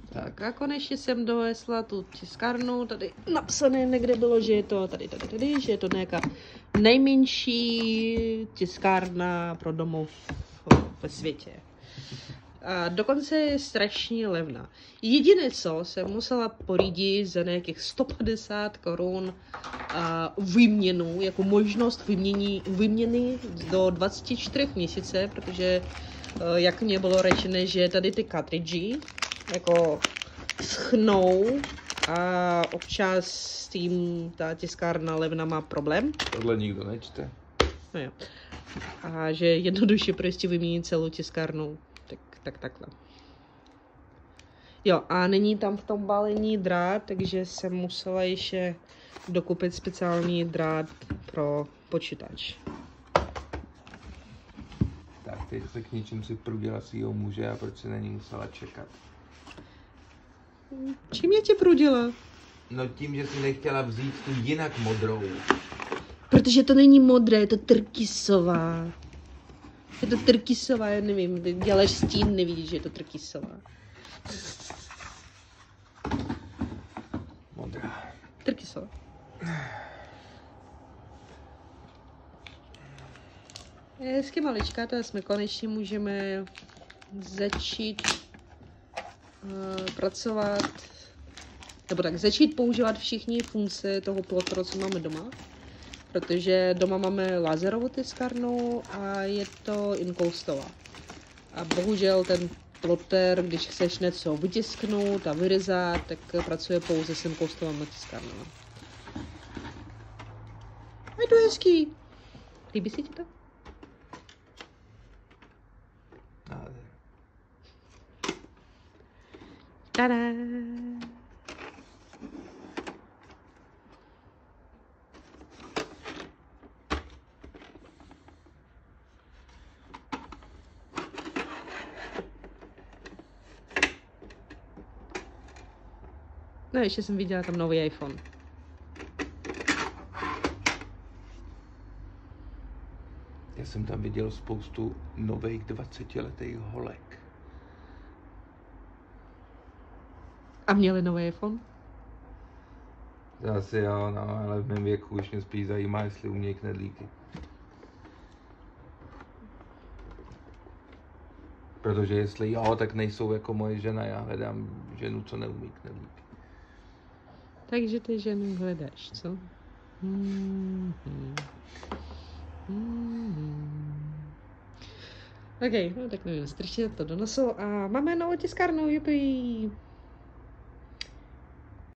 Tak a konečně jsem donesla tu tiskárnu, tady napsané někde bylo, že je to tady, že je to nějaká nejmenší tiskárna pro domov ve světě. A dokonce je strašně levná. Jediné, co jsem musela pořídit za nějakých 150 korun výměnu, jako možnost výměny do 24 měsíce, protože jak mě bylo řečené, že tady ty cartridge jako schnou a občas s tím ta tiskárna levna má problém. Tohle nikdo nečte. No jo. A že jednoduše prostě vyměnit celou tiskárnu. Tak takhle. Jo, a není tam v tom balení drát, takže jsem musela ještě dokupit speciální drát pro počítač. Tak teď se k něčím si prudila svýho muže a proč se na ní musela čekat? Čím je tě prudila? No tím, že si nechtěla vzít tu jinak modrou. Protože to není modré, je to trkysová. Je to trkysová, já nevím, ty děláš stín, nevidíš, že je to trkysová. Modrá. Trkysová. Je hezky maličká, tak jsme konečně můžeme začít pracovat, nebo tak začít používat všichni funkce toho plottera, co máme doma. Protože doma máme laserovou tiskárnu a je to inkoustová. A bohužel ten plotter, když chceš něco vytisknout a vyrezat, tak pracuje pouze s inkoustovými tiskárnami. Je to hezký. Líbí se ti to? Tada! No, ještě jsem viděla tam nový iPhone. Já jsem tam viděl spoustu nových 20letých holek. A měli nový iPhone? Zase jo, no, ale v mém věku už mě spíš zajímá, jestli umějí knedlíky. Protože jestli jo, tak nejsou jako moje žena, já hledám ženu, co neumí knedlíky. Takže ty ženu hledáš, co? OK, no tak nevím, strčit to do nosu a máme novou tiskárnu, jupi.